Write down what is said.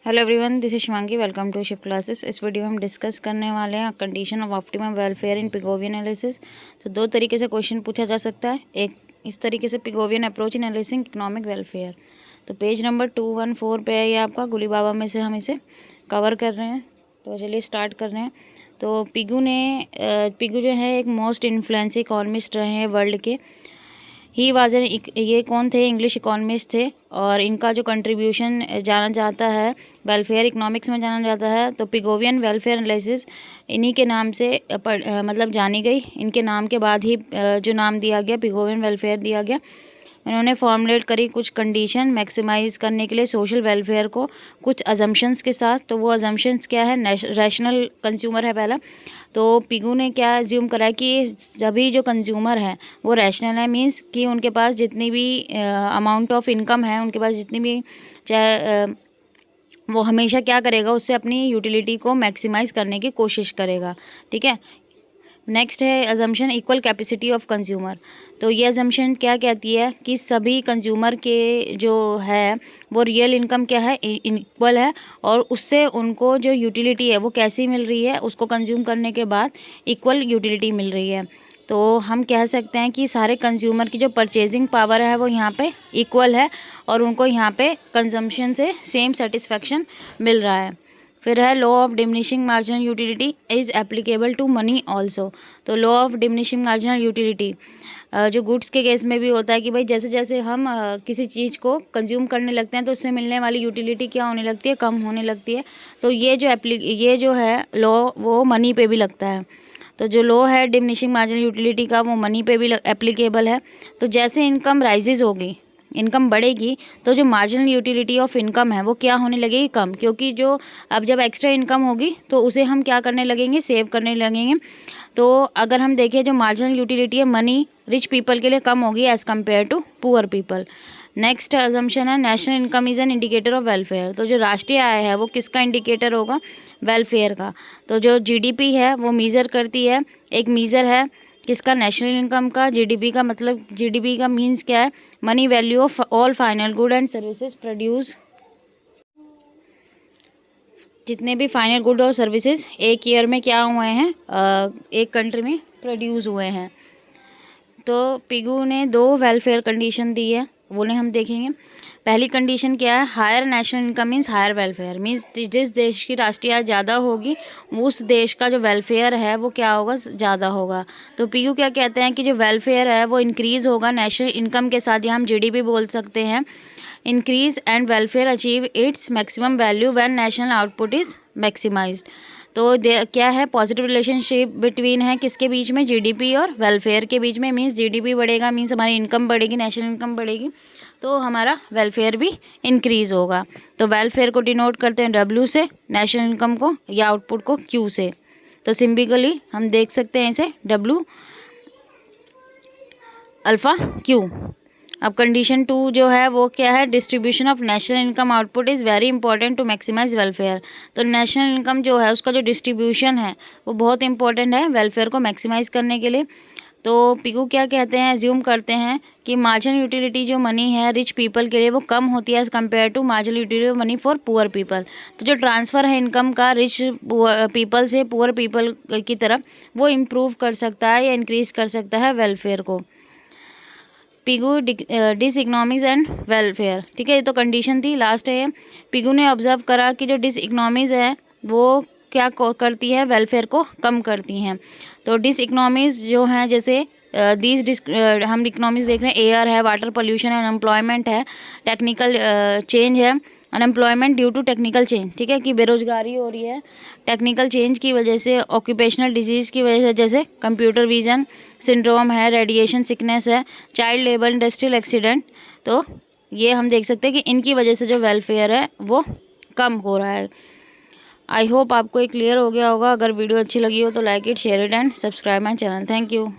Hello everyone, this is Shivangi. Welcome to shift classes. इस video में हम डिस्कस करने वाले हैं condition of optimum welfare in Pigovian analysis. तो दो तरीके से क्वेश्चन पूछा जा सकता है। एक इस तरीके से, पिगोवियन approach in analysing economic welfare. तो पेज नंबर 214 पे है ये आपका। गुली बाबा में से हम इसे कवर कर रहे हैं। तो चलिए स्टार्ट कर रहे हैं। तो पिगू जो है एक मोस्ट इन्फ्लुएंस इकोनॉमिस्ट रहे हैं वर्ल्ड के। ही वाज एन, ये कौन थे? इंग्लिश इकोनॉमिस्ट थे। और इनका जो कंट्रीब्यूशन जाना जाता है वेलफेयर इकोनॉमिक्स में जाना जाता है। तो पिगोवियन वेलफेयर एनालिसिस इन्हीं के नाम से मतलब जानी गई। इनके नाम के बाद ही जो नाम दिया गया पिगोवियन वेलफेयर दिया गया। इन्होंने फॉर्मुलेट करी कुछ कंडीशन मैक्सिमाइज करने के लिए सोशल वेलफेयर को, कुछ अजम्पशंस के साथ। तो वो अजम्पशंस क्या है? रैशनल कंज्यूमर है पहला। तो पिगू ने क्या एज्यूम करा कि सभी जो कंज्यूमर है वो रैशनल है, मींस कि उनके पास जितनी भी अमाउंट ऑफ इनकम है, उनके पास जितनी भी, चाहे वो हमेशा क्या करेगा, उससे अपनी यूटिलिटी को मैक्सिमाइज करने की कोशिश करेगा। ठीक है। नेक्स्ट है assumption equal capacity of consumer. तो ये अजम्पशन क्या कहती है कि सभी कंज्यूमर के जो है वो रियल इनकम क्या है? इक्वल है। और उससे उनको जो यूटिलिटी है वो कैसी मिल रही है? उसको कंज्यूम करने के बाद इक्वल यूटिलिटी मिल रही है। तो हम कह सकते हैं कि सारे कंज्यूमर की जो परचेजिंग पावर है वो यहाँ पे इक्वल है और उनको यहाँ पे कंजम्पशन से सेम सेटिस्फेक्शन मिल रहा है। फिर है law of diminishing marginal utility is applicable to money also. तो law of diminishing marginal utility जो गुड्स के केस में भी होता है कि भाई जैसे जैसे हम किसी चीज़ को कंज्यूम करने लगते हैं तो उससे मिलने वाली यूटिलिटी क्या होने लगती है? कम होने लगती है। तो ये जो है लॉ वो मनी पे भी लगता है। तो जो लॉ है डिमिनिशिंग मार्जिनल यूटिलिटी का वो मनी पे भी एप्लीकेबल है। तो जैसे इनकम राइजेज होगी, इनकम बढ़ेगी, तो जो मार्जिनल यूटिलिटी ऑफ इनकम है वो क्या होने लगेगी? कम। क्योंकि जो अब जब एक्स्ट्रा इनकम होगी तो उसे हम क्या करने लगेंगे? सेव करने लगेंगे। तो अगर हम देखें जो मार्जिनल यूटिलिटी है मनी रिच पीपल के लिए कम होगी as compare to poor people. Next assumption है national income is an indicator of welfare. तो जो राष्ट्रीय आय है वो किसका इंडिकेटर होगा? वेलफेयर का। तो जो जीडीपी है वो मीज़र करती है, एक मीज़र है किसका? नेशनल इनकम का। जीडीपी का मतलब, जीडीपी का मीन्स क्या है? Money value of all final good and services produce. जितने भी फाइनल गुड और सर्विसेज एक ईयर में क्या हुए हैं, एक कंट्री में प्रोड्यूस हुए हैं। तो पिगू ने दो वेलफेयर कंडीशन दी है, वो ने हम देखेंगे। पहली कंडीशन क्या है? Higher national income means higher welfare, means जिस देश की राष्ट्रीय आय ज़्यादा होगी उस देश का जो वेलफेयर है वो क्या होगा? ज़्यादा होगा। तो पीयू क्या कहते हैं कि जो वेलफेयर है वो इंक्रीज़ होगा नेशनल इनकम के साथ, या हम जीडीपी बोल सकते हैं। Increase and welfare achieve its maximum value when national output is maximised. तो क्या है? पॉजिटिव रिलेशनशिप बिटवीन है किसके बीच में? जीडीपी और वेलफेयर के बीच में। मीन्स जीडीपी बढ़ेगा मीन्स हमारी इनकम बढ़ेगी, नेशनल इनकम बढ़ेगी, तो हमारा वेलफेयर भी इंक्रीज़ होगा। तो वेलफेयर को डिनोट करते हैं डब्ल्यू से, नेशनल इनकम को या आउटपुट को क्यू से। तो सिंबलिकली हम देख सकते हैं इसे डब्ल्यू अल्फ़ा क्यू। अब कंडीशन 2 जो है वो क्या है? Distribution of national income output is very important to maximize welfare. तो नेशनल इनकम जो है उसका जो डिस्ट्रीब्यूशन है वो बहुत इंपॉर्टेंट है वेलफेयर को मैक्सिमाइज करने के लिए। तो पिगू क्या कहते हैं? एज्यूम करते हैं कि मार्जिनल यूटिलिटी जो मनी है रिच पीपल के लिए वो कम होती है as compare to marginal utility money for poor people. तो जो ट्रांसफ़र है इनकम का रिच पीपल से पुअर पीपल की तरफ, वो इम्प्रूव कर सकता है या इंक्रीज़ कर सकता है वेलफेयर को। Pigou this economics and welfare. ठीक है, ये तो कंडीशन थी। लास्ट है पिगू ने ऑब्जर्व करा कि जो डिस इकोनॉमीज़ है वो क्या करती है? वेलफेयर को कम करती हैं। तो डिस इकोनॉमीज़ जो हैं, जैसे हम इकोनॉमीज़ देख रहे हैं, एयर है, वाटर पोल्यूशन है, अनएम्प्लॉयमेंट है, टेक्निकल चेंज है, unemployment due to technical change. ठीक है, कि बेरोजगारी हो रही है टेक्निकल चेंज की वजह से, ऑक्यूपेशनल डिजीज़ की वजह से, जैसे कंप्यूटर विजन सिंड्रोम है, रेडिएशन सिकनेस है, चाइल्ड लेबर, इंडस्ट्रियल एक्सीडेंट। तो ये हम देख सकते हैं कि इनकी वजह से जो वेलफेयर है वो कम हो रहा है। आई होप आपको ये क्लियर हो गया होगा। अगर वीडियो अच्छी लगी हो तो like it, share it and subscribe my channel. Thank you.